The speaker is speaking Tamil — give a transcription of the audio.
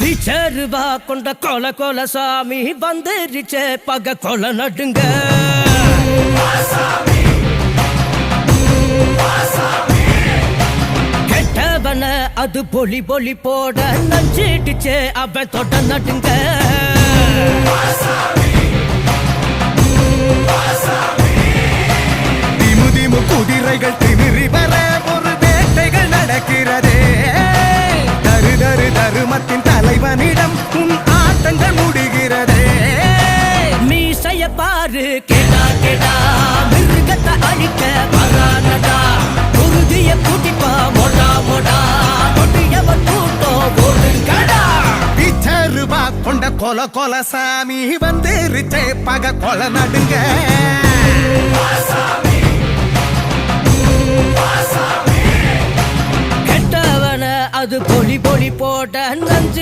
பிச்சருவா கொண்ட கொல கொல சாமி வந்துருச்சே பக கொல நடுங்க கெட்டவன அது பொலி பொலி போட நஞ்சிடுச்சே அவன் தொட நடுங்க திமு திமு குதிரைகள் திமிரி வர ஒரு வேட்டைகள் நடக்கிறதே தரு தரு தருமத்தின் தலைவனிடம் உன் ஆட்டங்கள் முடிகிறதே மீசைய பாரு கேடா கேடா மிருகத்தை அழிக்க வரானடா குருதிய கூட்டிப்பா மொடா மொடா கொட்டியவன் கூட்டம் ஓடுங்கடா பிச்சருவா கொண்ட கொல கொல சாமி வந்துருச்சே பக கொல நடுங்க கெட்டவன அது பொலி பொலி போட நஞ்சு